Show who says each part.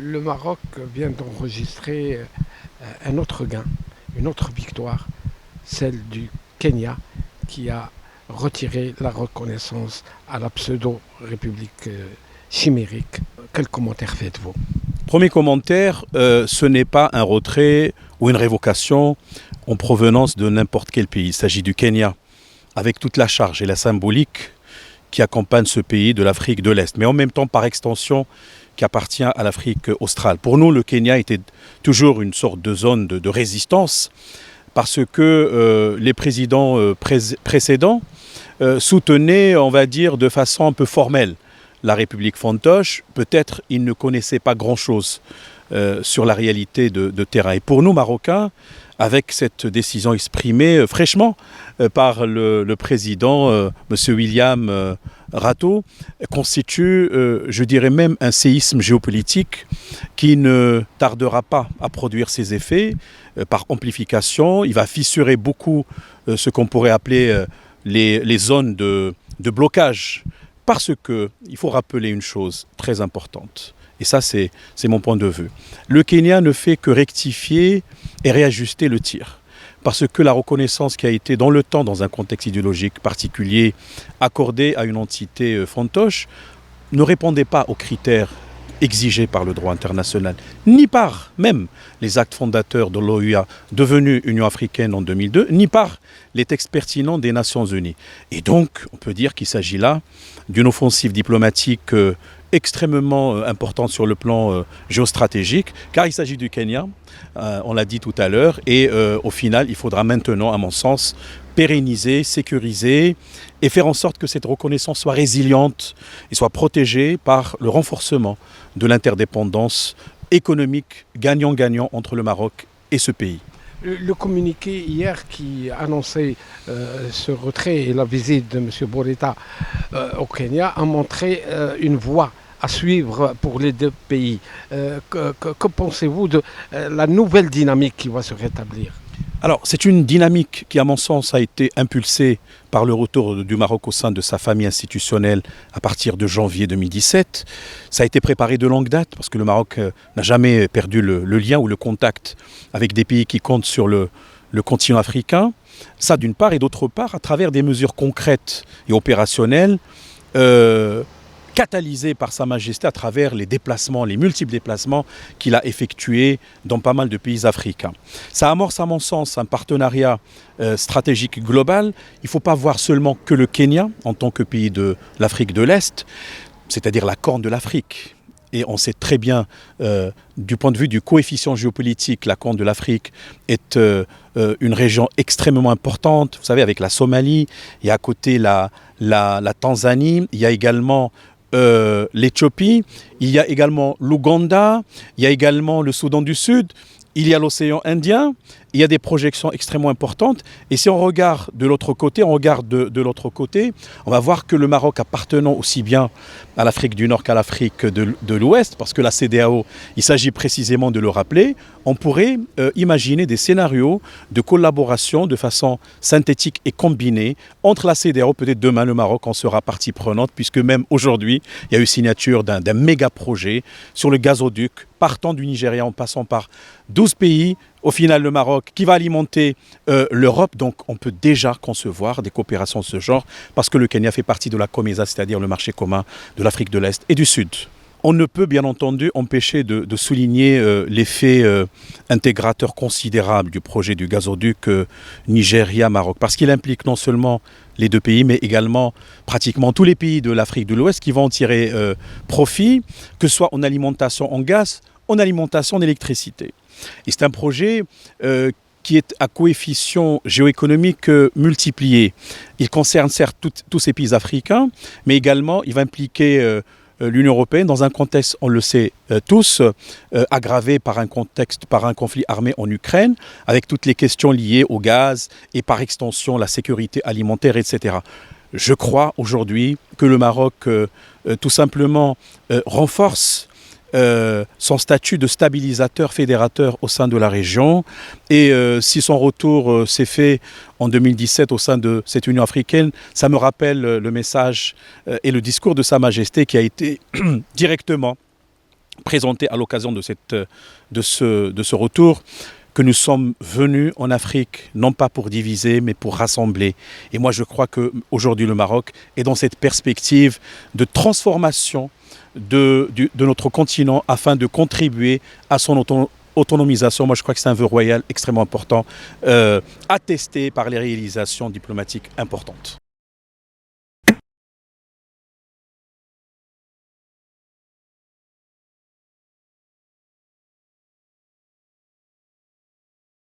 Speaker 1: Le Maroc vient d'enregistrer un autre gain, une autre victoire, celle du Kenya, qui a retiré la reconnaissance à la pseudo-république chimérique. Quel commentaire faites-vous?
Speaker 2: Premier commentaire, ce n'est pas un retrait ou une révocation en provenance de n'importe quel pays. Il s'agit du Kenya, avec toute la charge et la symbolique qui accompagne ce pays de l'Afrique de l'Est, mais en même temps par extension qui appartient à l'Afrique australe. Pour nous, le Kenya était toujours une sorte de zone de résistance parce que les présidents précédents soutenaient, on va dire, de façon un peu formelle la République fantoche. Peut-être ils ne connaissaient pas grand-chose sur la réalité de terrain. Et pour nous, Marocains, avec cette décision exprimée fraîchement par le président, M. William Ruto, constitue, je dirais même, un séisme géopolitique qui ne tardera pas à produire ses effets par amplification. Il va fissurer beaucoup ce qu'on pourrait appeler les zones de blocage. Parce qu'il faut rappeler une chose très importante. Et ça, c'est mon point de vue. Le Kenya ne fait que rectifier et réajuster le tir. Parce que la reconnaissance qui a été dans le temps, dans un contexte idéologique particulier, accordée à une entité fantoche, ne répondait pas aux critères exigés par le droit international, ni par même les actes fondateurs de l'OUA, devenue Union africaine en 2002, ni par les textes pertinents des Nations unies. Et donc, on peut dire qu'il s'agit là d'une offensive diplomatique extrêmement importante sur le plan géostratégique, car il s'agit du Kenya, on l'a dit tout à l'heure, et au final, il faudra maintenant, à mon sens, pérenniser, sécuriser et faire en sorte que cette reconnaissance soit résiliente et soit protégée par le renforcement de l'interdépendance économique gagnant-gagnant entre le Maroc et ce pays.
Speaker 1: Le communiqué hier qui annonçait ce retrait et la visite de M. Bourita au Kenya a montré une voie à suivre pour les deux pays. Que pensez-vous de la nouvelle dynamique qui va se rétablir?
Speaker 2: Alors, c'est une dynamique qui, à mon sens, a été impulsée par le retour du Maroc au sein de sa famille institutionnelle à partir de janvier 2017. Ça a été préparé de longue date parce que le Maroc n'a jamais perdu le lien ou le contact avec des pays qui comptent sur le continent africain. Ça, d'une part, et d'autre part, à travers des mesures concrètes et opérationnelles catalysé par Sa Majesté à travers les déplacements, les multiples déplacements qu'il a effectués dans pas mal de pays africains. Ça amorce à mon sens un partenariat stratégique global. Il ne faut pas voir seulement que le Kenya en tant que pays de l'Afrique de l'Est, c'est-à-dire la corne de l'Afrique. Et on sait très bien, du point de vue du coefficient géopolitique, la Corne de l'Afrique est une région extrêmement importante. Vous savez, avec la Somalie, il y a à côté la Tanzanie, il y a également l'Éthiopie, il y a également l'Ouganda, il y a également le Soudan du Sud, il y a l'océan Indien, il y a des projections extrêmement importantes. Et si on regarde de l'autre côté, on va voir que le Maroc appartenant aussi bien à l'Afrique du Nord qu'à l'Afrique de l'Ouest, parce que la CEDEAO, il s'agit précisément de le rappeler, on pourrait imaginer des scénarios de collaboration de façon synthétique et combinée entre la CEDEAO, peut-être demain le Maroc en sera partie prenante, puisque même aujourd'hui, il y a eu signature d'un méga projet sur le gazoduc, partant du Nigeria en passant par 12 pays, au final le Maroc qui va alimenter l'Europe. Donc on peut déjà concevoir des coopérations de ce genre parce que le Kenya fait partie de la COMESA, c'est-à-dire le marché commun de l'Afrique de l'Est et du Sud. On ne peut bien entendu empêcher de souligner l'effet intégrateur considérable du projet du gazoduc Nigeria-Maroc parce qu'il implique non seulement les deux pays, mais également pratiquement tous les pays de l'Afrique de l'Ouest qui vont en tirer profit, que ce soit en alimentation en gaz, en alimentation en électricité. Et c'est un projet qui est à coefficient géoéconomique multiplié. Il concerne certes tous ces pays africains, mais également il va impliquer l'Union européenne dans un contexte, on le sait tous, aggravé par un conflit armé en Ukraine, avec toutes les questions liées au gaz et par extension la sécurité alimentaire, etc. Je crois aujourd'hui que le Maroc tout simplement renforce son statut de stabilisateur fédérateur au sein de la région et si son retour s'est fait en 2017 au sein de cette Union africaine, ça me rappelle le message et le discours de Sa Majesté qui a été directement présenté à l'occasion de ce retour, que nous sommes venus en Afrique, non pas pour diviser, mais pour rassembler. Et moi, je crois qu'aujourd'hui, le Maroc est dans cette perspective de transformation de notre continent afin de contribuer à son autonomisation. Moi, je crois que c'est un vœu royal extrêmement important, attesté par les réalisations diplomatiques importantes.